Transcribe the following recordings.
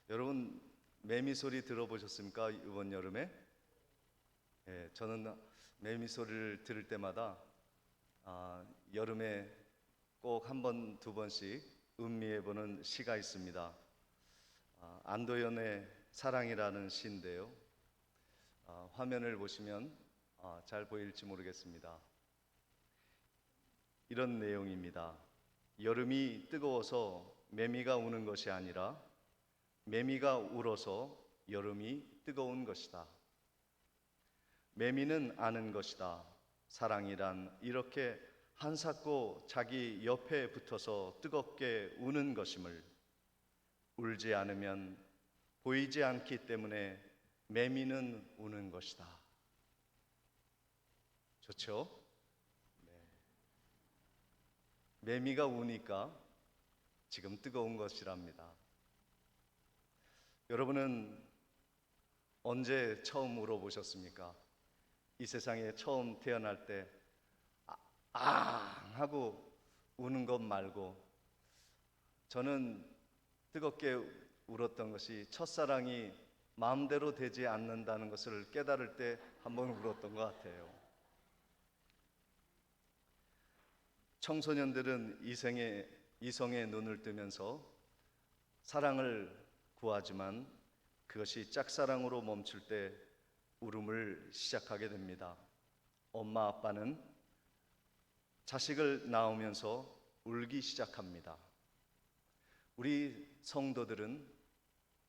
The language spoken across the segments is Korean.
여러분 매미 소리 들어보셨습니까? 이번 여름에? 저는 매미 소리를 들을 때마다 여름에 꼭 한 번, 두 번씩 음미해 보는 시가 있습니다. 안도연의 사랑이라는 시인데요. 화면을 보시면 잘 보일지 모르겠습니다. 이런 내용입니다. 여름이 뜨거워서 매미가 우는 것이 아니라 매미가 울어서 여름이 뜨거운 것이다. 매미는 아는 것이다. 사랑이란 이렇게 한사코 자기 옆에 붙어서 뜨겁게 우는 것임을. 울지 않으면 보이지 않기 때문에 매미는 우는 것이다. 좋죠? 네. 매미가 우니까 지금 뜨거운 것이랍니다. 여러분은 언제 처음 울어보셨습니까? 이 세상에 처음 태어날 때 하고 우는 것 말고, 저는 뜨겁게 울었던 것이 첫사랑이 마음대로 되지 않는다는 것을 깨달을 때 한번 울었던 것 같아요. 청소년들은 이성의 눈을 뜨면서 사랑을 구하지만 그것이 짝사랑으로 멈출 때 울음을 시작하게 됩니다. 엄마 아빠는 자식을 낳으면서 울기 시작합니다. 우리 성도들은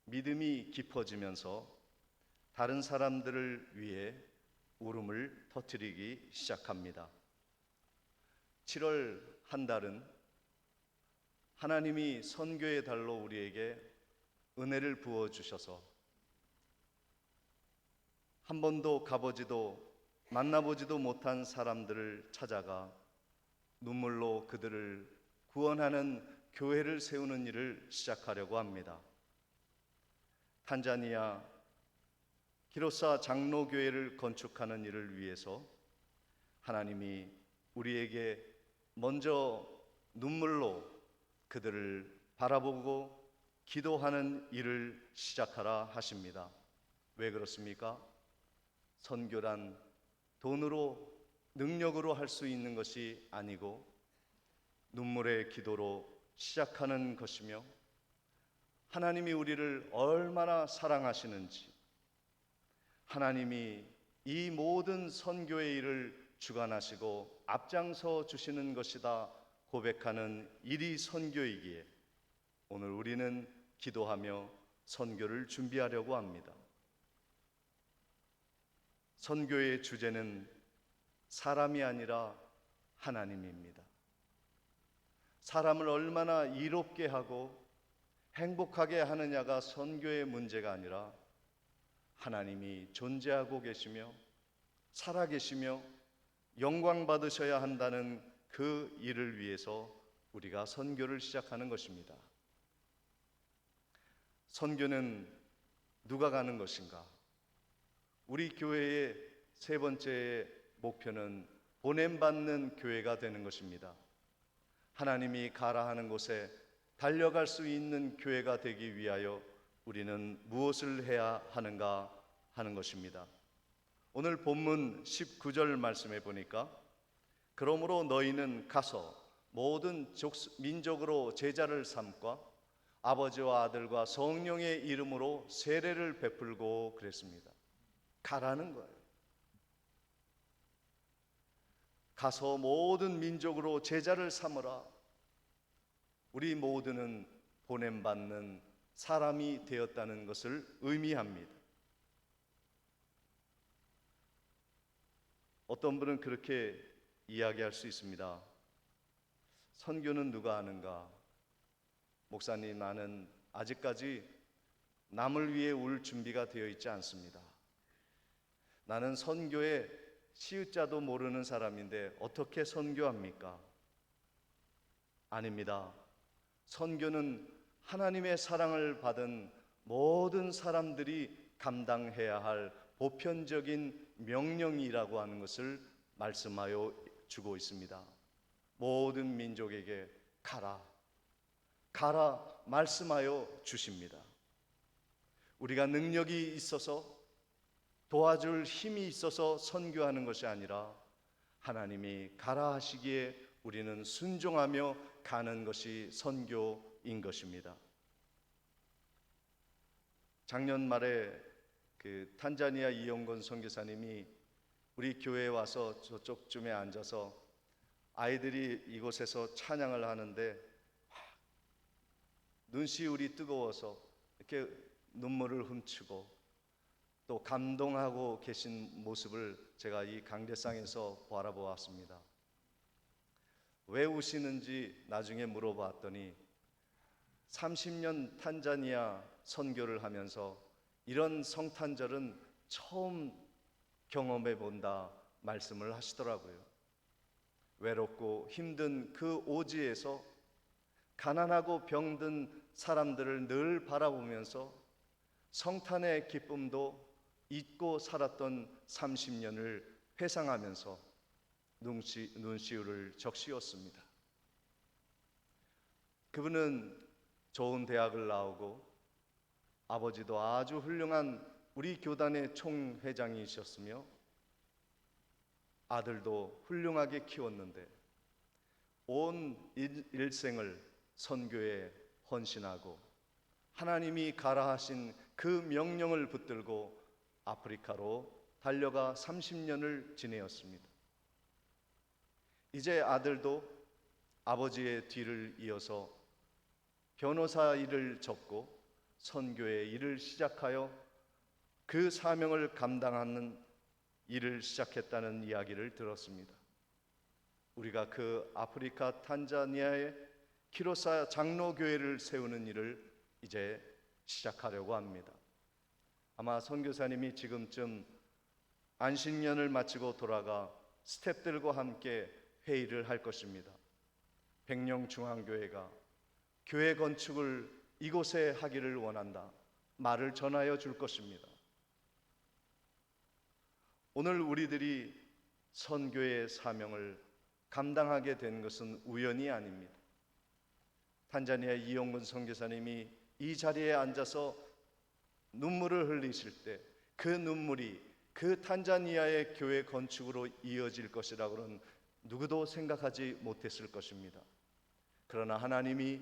믿음이 깊어지면서 다른 사람들을 위해 울음을 터뜨리기 시작합니다. 7월 한 달은 하나님이 선교의 달로 우리에게 은혜를 부어주셔서 한 번도 가보지도 만나보지도 못한 사람들을 찾아가 눈물로 그들을 구원하는 교회를 세우는 일을 시작하려고 합니다. 탄자니아 기로사 장로교회를 건축하는 일을 위해서 하나님이 우리에게 먼저 눈물로 그들을 바라보고 기도하는 일을 시작하라 하십니다. 왜 그렇습니까? 선교란 돈으로 능력으로 할 수 있는 것이 아니고 눈물의 기도로 시작하는 것이며, 하나님이 우리를 얼마나 사랑하시는지, 하나님이 이 모든 선교의 일을 주관하시고 앞장서 주시는 것이다 고백하는 일이 선교이기에 오늘 우리는 기도하며 선교를 준비하려고 합니다. 선교의 주제는 사람이 아니라 하나님입니다. 사람을 얼마나 이롭게 하고 행복하게 하느냐가 선교의 문제가 아니라 하나님이 존재하고 계시며 살아계시며 영광 받으셔야 한다는 그 일을 위해서 우리가 선교를 시작하는 것입니다. 선교는 누가 가는 것인가? 우리 교회의 세 번째 목표는 보냄받는 교회가 되는 것입니다. 하나님이 가라 하는 곳에 달려갈 수 있는 교회가 되기 위하여 우리는 무엇을 해야 하는가 하는 것입니다. 오늘 본문 19절 말씀에 보니까 그러므로 너희는 가서 모든 민족으로 제자를 삼과 아버지와 아들과 성령의 이름으로 세례를 베풀고 그랬습니다. 가라는 거예요. 가서 모든 민족으로 제자를 삼으라. 우리 모두는 보냄받는 사람이 되었다는 것을 의미합니다. 어떤 분은 그렇게 이야기할 수 있습니다. 선교는 누가 하는가? 목사님, 나는 아직까지 남을 위해 울 준비가 되어 있지 않습니다. 나는 선교에 시읒자도 모르는 사람인데 어떻게 선교합니까? 아닙니다. 선교는 하나님의 사랑을 받은 모든 사람들이 감당해야 할 보편적인 명령이라고 하는 것을 말씀하여 주고 있습니다. 모든 민족에게 가라, 가라 말씀하여 주십니다. 우리가 능력이 있어서 도와줄 힘이 있어서 선교하는 것이 아니라 하나님이 가라 하시기에 우리는 순종하며 가는 것이 선교인 것입니다. 작년 말에 탄자니아 이용건 선교사님이 우리 교회에 와서 저쪽쯤에 앉아서 아이들이 이곳에서 찬양을 하는데 눈시울이 뜨거워서 이렇게 눈물을 훔치고 또 감동하고 계신 모습을 제가 이 강대상에서 바라보았습니다. 왜 우시는지 나중에 물어봤더니 30년 탄자니아 선교를 하면서 이런 성탄절은 처음 경험해 본다 말씀을 하시더라고요. 외롭고 힘든 그 오지에서 가난하고 병든 사람들을 늘 바라보면서 성탄의 기쁨도 잊고 살았던 30년을 회상하면서 눈시울을 적시었습니다. 그분은 좋은 대학을 나오고 아버지도 아주 훌륭한 우리 교단의 총회장이셨으며 아들도 훌륭하게 키웠는데 온 일생을 선교에 헌신하고 하나님이 가라 하신 그 명령을 붙들고 아프리카로 달려가 30년을 지내었습니다. 이제 아들도 아버지의 뒤를 이어서 변호사 일을 접고 선교의 일을 시작하여 그 사명을 감당하는 일을 시작했다는 이야기를 들었습니다. 우리가 그 아프리카 탄자니아의 키로사 장로교회를 세우는 일을 이제 시작하려고 합니다. 아마 선교사님이 지금쯤 안식년을 마치고 돌아가 스태프들과 함께 회의를 할 것입니다. 백령중앙교회가 교회 건축을 이곳에 하기를 원한다 말을 전하여 줄 것입니다. 오늘 우리들이 선교의 사명을 감당하게 된 것은 우연이 아닙니다. 탄자니아 이용근 선교사님이 이 자리에 앉아서 눈물을 흘리실 때 그 눈물이 그 탄자니아의 교회 건축으로 이어질 것이라고는 누구도 생각하지 못했을 것입니다. 그러나 하나님이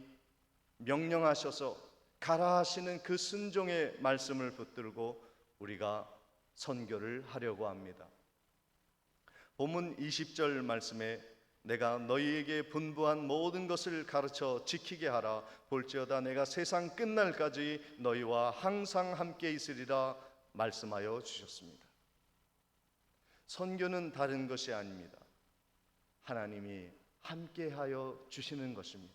명령하셔서 가라 하시는 그 순종의 말씀을 붙들고 우리가 선교를 하려고 합니다. 본문 20절 말씀에 내가 너희에게 분부한 모든 것을 가르쳐 지키게 하라. 볼지어다 내가 세상 끝날까지 너희와 항상 함께 있으리라 말씀하여 주셨습니다. 선교는 다른 것이 아닙니다. 하나님이 함께하여 주시는 것입니다.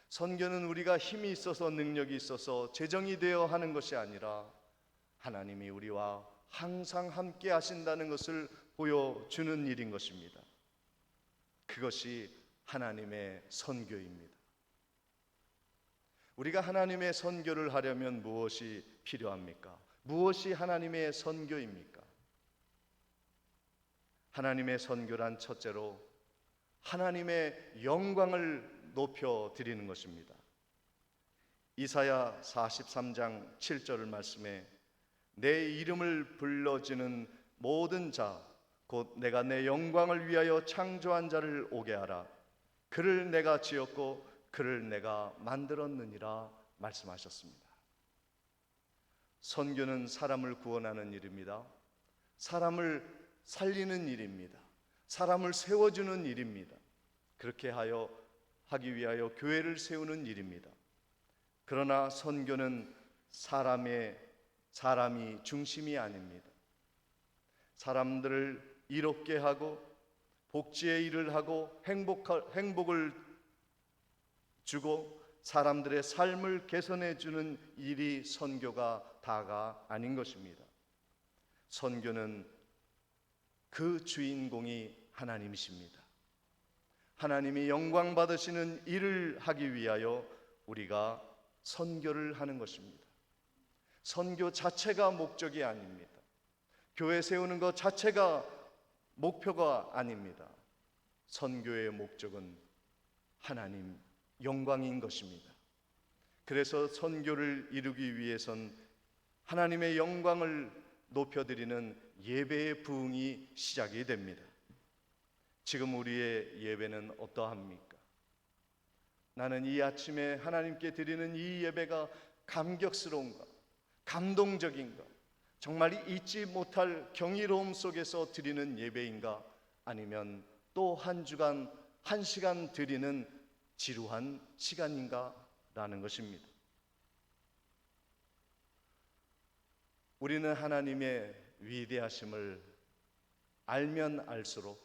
선교는 우리가 힘이 있어서 능력이 있어서 재정이 되어 하는 것이 아니라 하나님이 우리와 항상 함께 하신다는 것을 보여주는 일인 것입니다. 그것이 하나님의 선교입니다. 우리가 하나님의 선교를 하려면 무엇이 필요합니까? 무엇이 하나님의 선교입니까? 하나님의 선교란 첫째로 하나님의 영광을 높여 드리는 것입니다. 이사야 43장 7절 말씀에 내 이름을 불러주는 모든 자 곧 내가 내 영광을 위하여 창조한 자를 오게 하라. 그를 내가 지었고 그를 내가 만들었느니라 말씀하셨습니다. 선교는 사람을 구원하는 일입니다. 사람을 살리는 일입니다. 사람을 세워주는 일입니다. 그렇게 하기 위하여 교회를 세우는 일입니다. 그러나 선교는 사람이 중심이 아닙니다. 사람들을 이롭게 하고 복지의 일을 하고 행복을 주고 사람들의 삶을 개선해 주는 일이 선교가 다가 아닌 것입니다. 선교는 그 주인공이 하나님이십니다. 하나님이 영광 받으시는 일을 하기 위하여 우리가 선교를 하는 것입니다. 선교 자체가 목적이 아닙니다. 교회 세우는 것 자체가 목표가 아닙니다. 선교의 목적은 하나님 영광인 것입니다. 그래서 선교를 이루기 위해선 하나님의 영광을 높여드리는 예배의 부흥이 시작이 됩니다. 지금 우리의 예배는 어떠합니까? 나는 이 아침에 하나님께 드리는 이 예배가 감격스러운가? 감동적인가? 정말 잊지 못할 경이로움 속에서 드리는 예배인가? 아니면 또 한 주간 한 시간 드리는 지루한 시간인가? 라는 것입니다. 우리는 하나님의 위대하심을 알면 알수록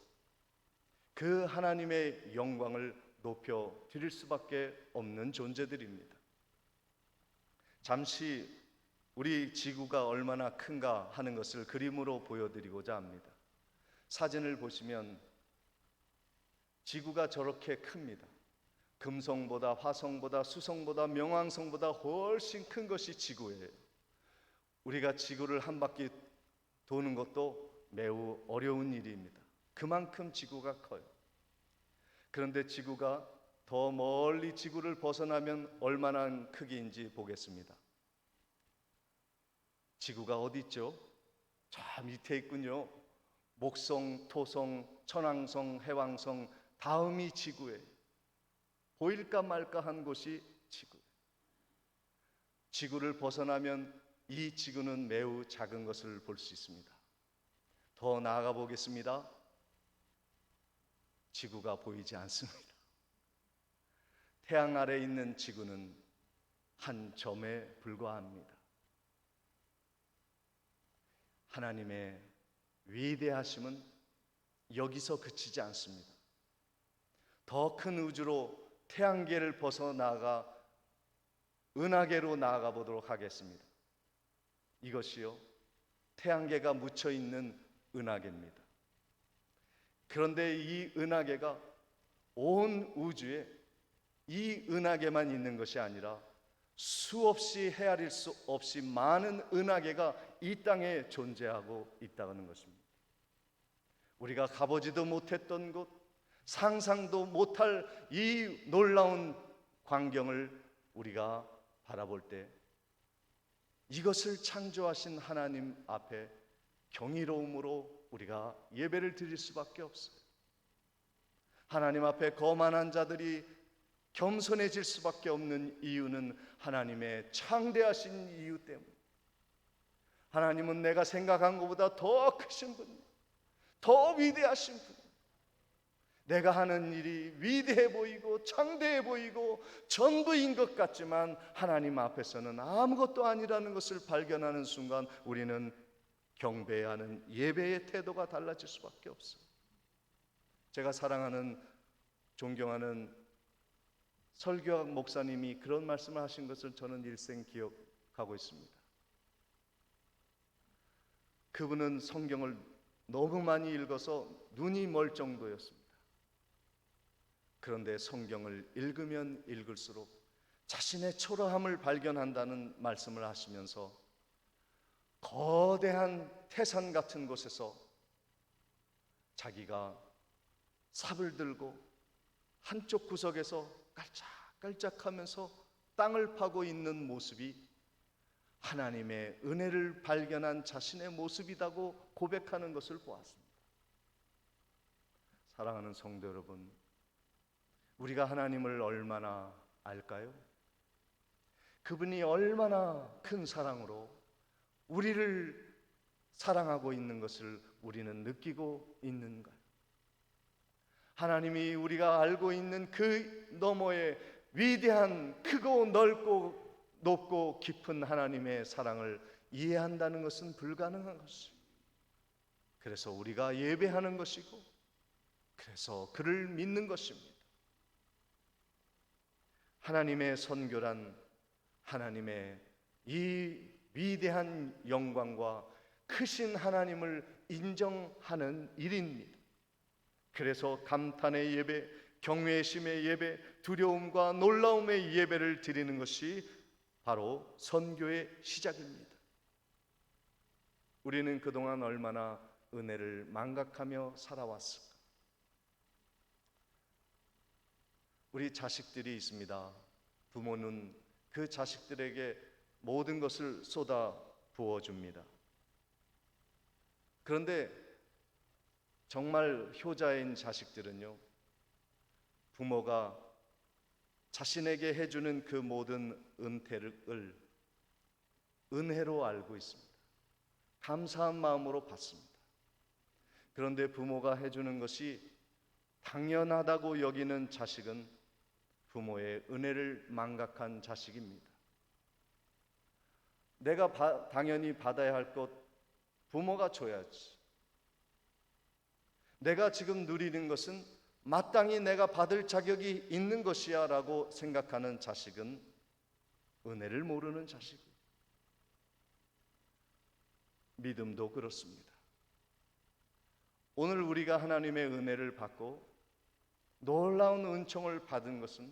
그 하나님의 영광을 높여 드릴 수밖에 없는 존재들입니다. 잠시 우리 지구가 얼마나 큰가 하는 것을 그림으로 보여드리고자 합니다. 사진을 보시면 지구가 저렇게 큽니다. 금성보다 화성보다 수성보다 명왕성보다 훨씬 큰 것이 지구예요. 우리가 지구를 한 바퀴 도는 것도 매우 어려운 일입니다. 그만큼 지구가 커요. 그런데 지구가 더 멀리 지구를 벗어나면 얼마나 크기인지 보겠습니다. 지구가 어디 있죠? 저 밑에 있군요. 목성, 토성, 천왕성, 해왕성 다음이 지구예요. 보일까 말까 한 곳이 지구예요. 지구를 벗어나면 이 지구는 매우 작은 것을 볼 수 있습니다. 더 나아가 보겠습니다. 지구가 보이지 않습니다. 태양 아래에 있는 지구는 한 점에 불과합니다. 하나님의 위대하심은 여기서 그치지 않습니다. 더 큰 우주로 태양계를 벗어나가 은하계로 나아가 보도록 하겠습니다. 이것이요, 태양계가 묻혀 있는 은하계입니다. 그런데 이 은하계가 온 우주에 이 은하계만 있는 것이 아니라 수없이 헤아릴 수 없이 많은 은하계가 이 땅에 존재하고 있다는 것입니다. 우리가 가보지도 못했던 곳, 상상도 못할 이 놀라운 광경을 우리가 바라볼 때 이것을 창조하신 하나님 앞에 경이로움으로 우리가 예배를 드릴 수밖에 없어요. 하나님 앞에 거만한 자들이 겸손해질 수밖에 없는 이유는 하나님의 창대하신 이유 때문에. 하나님은 내가 생각한 것보다 더 크신 분, 더 위대하신 분. 내가 하는 일이 위대해 보이고 창대해 보이고 전부인 것 같지만 하나님 앞에서는 아무것도 아니라는 것을 발견하는 순간 우리는 경배하는 예배의 태도가 달라질 수밖에 없어요. 제가 사랑하는, 존경하는 설교학 목사님이 그런 말씀을 하신 것을 저는 일생 기억하고 있습니다. 그분은 성경을 너무 많이 읽어서 눈이 멀 정도였습니다. 그런데 성경을 읽으면 읽을수록 자신의 초라함을 발견한다는 말씀을 하시면서 거대한 태산 같은 곳에서 자기가 삽을 들고 한쪽 구석에서 깔짝깔짝하면서 땅을 파고 있는 모습이 하나님의 은혜를 발견한 자신의 모습이라고 고백하는 것을 보았습니다. 사랑하는 성도 여러분, 우리가 하나님을 얼마나 알까요? 그분이 얼마나 큰 사랑으로 우리를 사랑하고 있는 것을 우리는 느끼고 있는가요? 하나님이 우리가 알고 있는 그 너머의 위대한 크고 넓고 높고 깊은 하나님의 사랑을 이해한다는 것은 불가능한 것입니다. 그래서 우리가 예배하는 것이고 그래서 그를 믿는 것입니다. 하나님의 선교란 하나님의 이 위대한 영광과 크신 하나님을 인정하는 일입니다. 그래서 감탄의 예배, 경외심의 예배, 두려움과 놀라움의 예배를 드리는 것이 바로 선교의 시작입니다. 우리는 그동안 얼마나 은혜를 망각하며 살아왔을까? 우리 자식들이 있습니다. 부모는 그 자식들에게 모든 것을 쏟아 부어줍니다. 그런데 정말 효자인 자식들은요, 부모가 자신에게 해주는 그 모든 은혜를 은혜로 알고 있습니다. 감사한 마음으로 받습니다. 그런데 부모가 해주는 것이 당연하다고 여기는 자식은 부모의 은혜를 망각한 자식입니다. 내가 당연히 받아야 할 것 부모가 줘야지. 내가 지금 누리는 것은 마땅히 내가 받을 자격이 있는 것이야 라고 생각하는 자식은 은혜를 모르는 자식이에요. 믿음도 그렇습니다. 오늘 우리가 하나님의 은혜를 받고 놀라운 은총을 받은 것은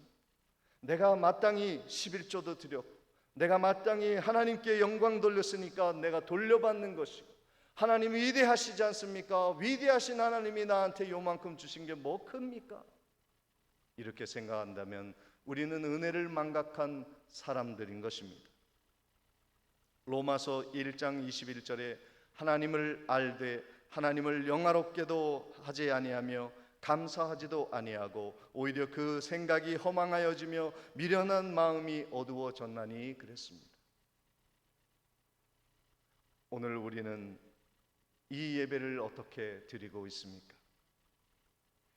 내가 마땅히 11조도 드렸고 내가 마땅히 하나님께 영광 돌렸으니까 내가 돌려받는 것이고, 하나님이 위대하시지 않습니까? 위대하신 하나님이 나한테 요만큼 주신 게 뭐 큽니까? 이렇게 생각한다면 우리는 은혜를 망각한 사람들인 것입니다. 로마서 1장 21절에 하나님을 알되 하나님을 영화롭게도 하지 아니하며 감사하지도 아니하고 오히려 그 생각이 허망하여지며 미련한 마음이 어두워졌나니 그랬습니다. 오늘 우리는 이 예배를 어떻게 드리고 있습니까?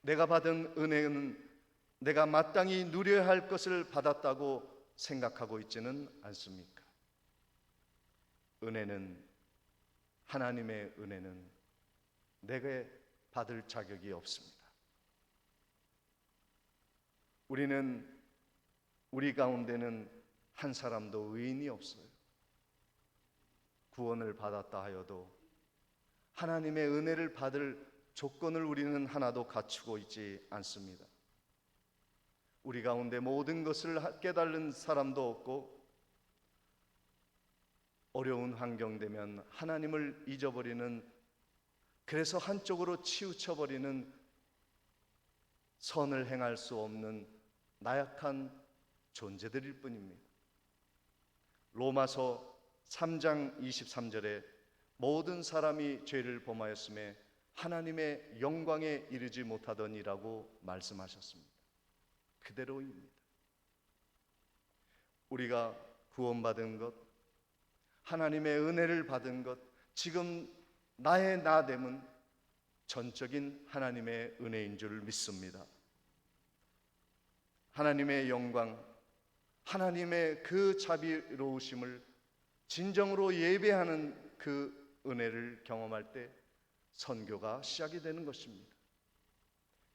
내가 받은 은혜는 내가 마땅히 누려야 할 것을 받았다고 생각하고 있지는 않습니까? 은혜는, 하나님의 은혜는 내게 받을 자격이 없습니다. 우리 가운데는 한 사람도 의인이 없어요. 구원을 받았다 하여도 하나님의 은혜를 받을 조건을 우리는 하나도 갖추고 있지 않습니다. 우리 가운데 모든 것을 깨달은 사람도 없고, 어려운 환경 되면 하나님을 잊어버리는, 그래서 한쪽으로 치우쳐버리는 선을 행할 수 없는 나약한 존재들일 뿐입니다. 로마서 3장 23절에 모든 사람이 죄를 범하였음에 하나님의 영광에 이르지 못하더니라고 말씀하셨습니다. 그대로입니다. 우리가 구원받은 것, 하나님의 은혜를 받은 것, 지금 나의 나됨은 전적인 하나님의 은혜인 줄 믿습니다. 하나님의 영광, 하나님의 그 자비로우심을 진정으로 예배하는 그 은혜를 경험할 때 선교가 시작이 되는 것입니다.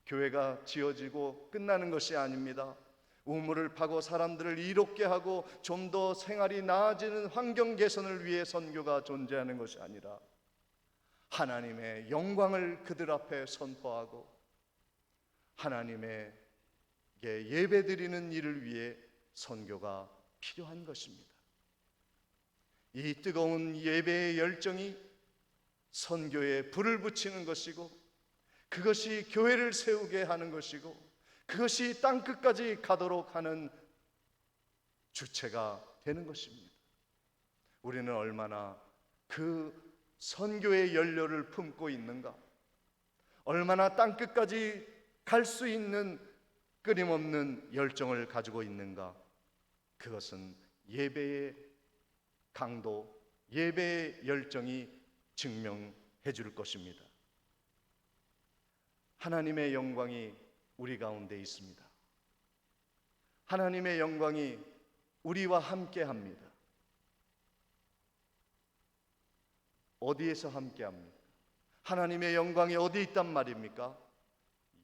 교회가 지어지고 끝나는 것이 아닙니다. 우물을 파고 사람들을 이롭게 하고 좀 더 생활이 나아지는 환경 개선을 위해 선교가 존재하는 것이 아니라 하나님의 영광을 그들 앞에 선포하고 하나님에게 예배드리는 일을 위해 선교가 필요한 것입니다. 이 뜨거운 예배의 열정이 선교에 불을 붙이는 것이고, 그것이 교회를 세우게 하는 것이고, 그것이 땅끝까지 가도록 하는 주체가 되는 것입니다. 우리는 얼마나 그 선교의 연료를 품고 있는가, 얼마나 땅끝까지 갈 수 있는 끊임없는 열정을 가지고 있는가, 그것은 예배의 강도, 예배의 열정이 증명해 줄 것입니다. 하나님의 영광이 우리 가운데 있습니다. 하나님의 영광이 우리와 함께 합니다. 어디에서 함께 합니까? 하나님의 영광이 어디 있단 말입니까?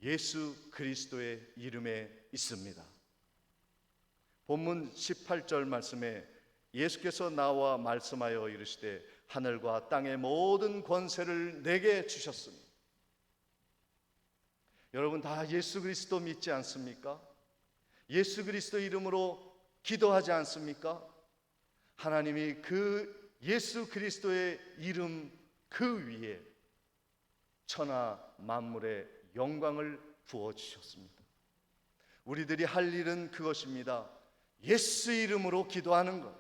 예수 그리스도의 이름에 있습니다. 본문 18절 말씀에 예수께서 나와 말씀하여 이르시되 하늘과 땅의 모든 권세를 내게 주셨습니다. 여러분 다 예수 그리스도 믿지 않습니까? 예수 그리스도 이름으로 기도하지 않습니까? 하나님이 그 예수 그리스도의 이름 그 위에 천하 만물의 영광을 부어주셨습니다. 우리들이 할 일은 그것입니다. 예수 이름으로 기도하는 것.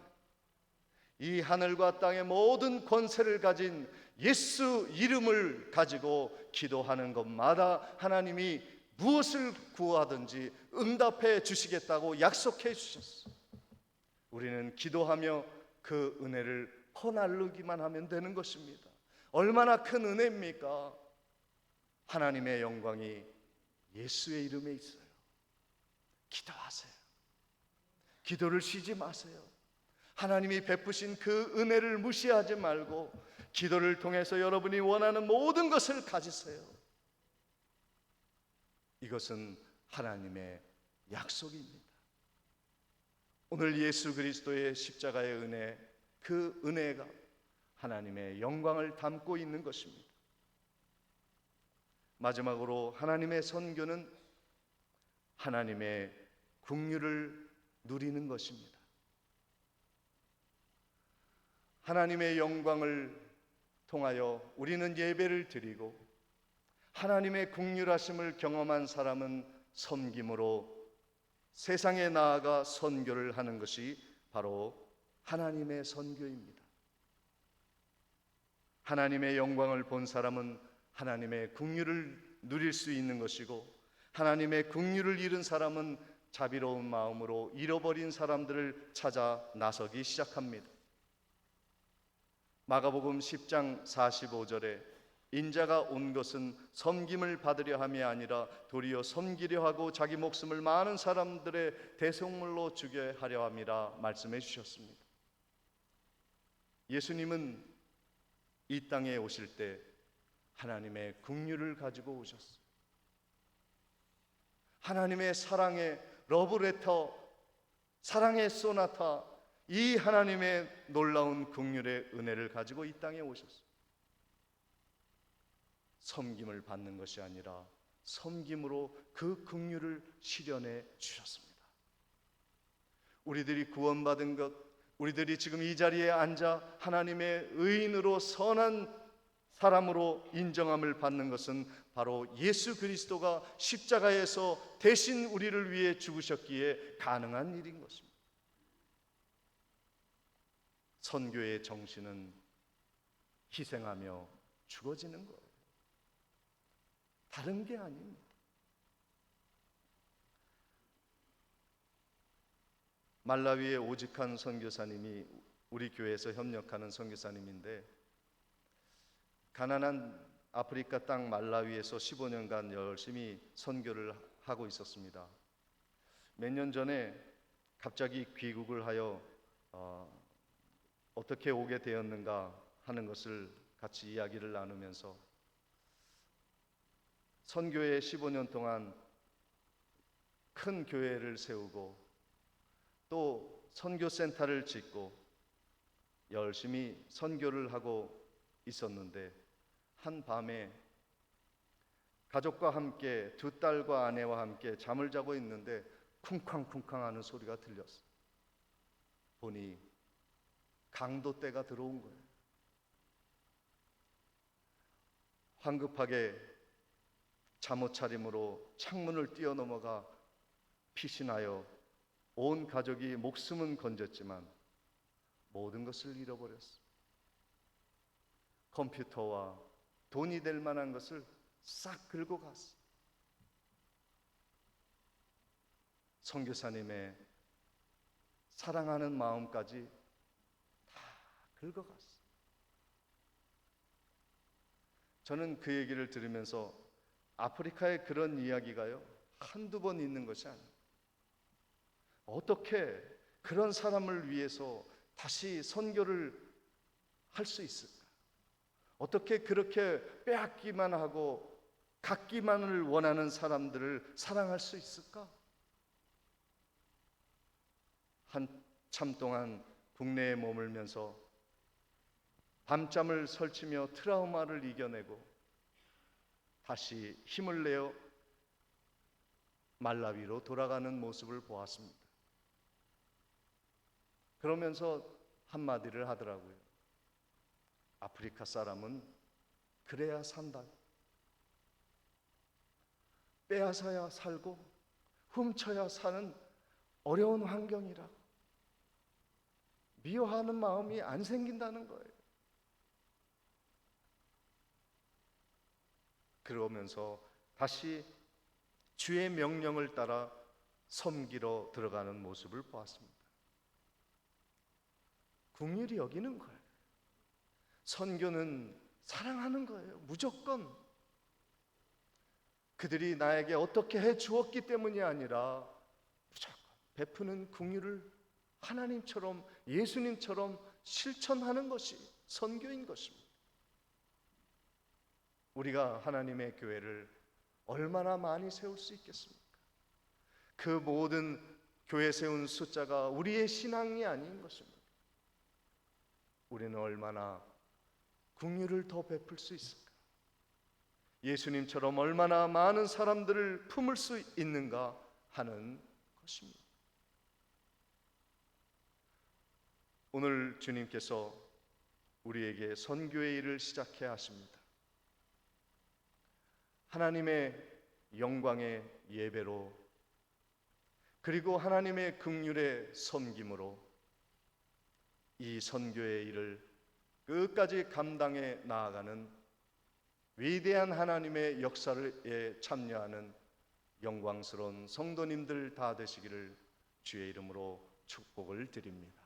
이 하늘과 땅의 모든 권세를 가진 예수 이름을 가지고 기도하는 것마다 하나님이 무엇을 구하든지 응답해 주시겠다고 약속해 주셨어요. 우리는 기도하며 그 은혜를 퍼나르기만 하면 되는 것입니다. 얼마나 큰 은혜입니까? 하나님의 영광이 예수의 이름에 있어요. 기도하세요. 기도를 쉬지 마세요. 하나님이 베푸신 그 은혜를 무시하지 말고 기도를 통해서 여러분이 원하는 모든 것을 가지세요. 이것은 하나님의 약속입니다. 오늘 예수 그리스도의 십자가의 은혜, 그 은혜가 하나님의 영광을 담고 있는 것입니다. 마지막으로 하나님의 선교는 하나님의 긍휼을 누리는 것입니다. 하나님의 영광을 통하여 우리는 예배를 드리고 하나님의 긍휼하심을 경험한 사람은 섬김으로 세상에 나아가 선교를 하는 것이 바로 하나님의 선교입니다. 하나님의 영광을 본 사람은 하나님의 긍휼을 누릴 수 있는 것이고, 하나님의 긍휼을 잃은 사람은 자비로운 마음으로 잃어버린 사람들을 찾아 나서기 시작합니다. 마가복음 10장 45절에 인자가 온 것은 섬김을 받으려 함이 아니라 도리어 섬기려 하고 자기 목숨을 많은 사람들의 대속물로 주게 하려 함이라 말씀해 주셨습니다. 예수님은 이 땅에 오실 때 하나님의 긍휼을 가지고 오셨어요. 하나님의 사랑의 러브레터, 사랑의 소나타, 이 하나님의 놀라운 긍휼의 은혜를 가지고 이 땅에 오셨어요. 섬김을 받는 것이 아니라 섬김으로 그 긍휼을 실현해 주셨습니다. 우리들이 구원받은 것, 우리들이 지금 이 자리에 앉아 하나님의 의인으로 선한 사람으로 인정함을 받는 것은 바로 예수 그리스도가 십자가에서 대신 우리를 위해 죽으셨기에 가능한 일인 것입니다. 선교의 정신은 희생하며 죽어지는 거예요. 다른 게 아닙니다. 말라위의 오직한 선교사님이 우리 교회에서 협력하는 선교사님인데, 가난한 아프리카 땅 말라위에서 15년간 열심히 선교를 하고 있었습니다. 몇 년 전에 갑자기 귀국을 하여 어떻게 오게 되었는가 하는 것을 같이 이야기를 나누면서 선교에 15년 동안 큰 교회를 세우고 또 선교센터를 짓고 열심히 선교를 하고 있었는데, 한 밤에 가족과 함께 두 딸과 아내와 함께 잠을 자고 있는데 쿵쾅쿵쾅 하는 소리가 들렸어요. 보니 강도떼가 들어온 거예요. 황급하게 잠옷 차림으로 창문을 뛰어넘어가 피신하여 온 가족이 목숨은 건졌지만 모든 것을 잃어버렸어요. 컴퓨터와 돈이 될 만한 것을 싹 긁고 갔어요. 선교사님의 사랑하는 마음까지 다 긁어갔어요. 저는 그 얘기를 들으면서 아프리카에 그런 이야기가요, 한두 번 있는 것이 아니에요. 어떻게 그런 사람을 위해서 다시 선교를 할 수 있을까? 어떻게 그렇게 빼앗기만 하고 갖기만을 원하는 사람들을 사랑할 수 있을까? 한참 동안 국내에 머물면서 밤잠을 설치며 트라우마를 이겨내고 다시 힘을 내어 말라위로 돌아가는 모습을 보았습니다. 그러면서 한마디를 하더라고요. 아프리카 사람은 그래야 산다. 빼앗아야 살고 훔쳐야 사는 어려운 환경이라 미워하는 마음이 안 생긴다는 거예요. 그러면서 다시 주의 명령을 따라 섬기러 들어가는 모습을 보았습니다. 긍휼히 여기는 거예요. 선교는 사랑하는 거예요. 무조건 그들이 나에게 어떻게 해 주었기 때문이 아니라 무조건 베푸는 긍휼을 하나님처럼, 예수님처럼 실천하는 것이 선교인 것입니다. 우리가 하나님의 교회를 얼마나 많이 세울 수 있겠습니까? 그 모든 교회 세운 숫자가 우리의 신앙이 아닌 것입니다. 우리는 얼마나 긍휼을 더 베풀 수 있을까? 예수님처럼 얼마나 많은 사람들을 품을 수 있는가 하는 것입니다. 오늘 주님께서 우리에게 선교의 일을 시작해야 하십니다. 하나님의 영광의 예배로, 그리고 하나님의 긍휼의 섬김으로 이 선교의 일을 끝까지 감당해 나아가는 위대한 하나님의 역사에 참여하는 영광스러운 성도님들 다 되시기를 주의 이름으로 축복을 드립니다.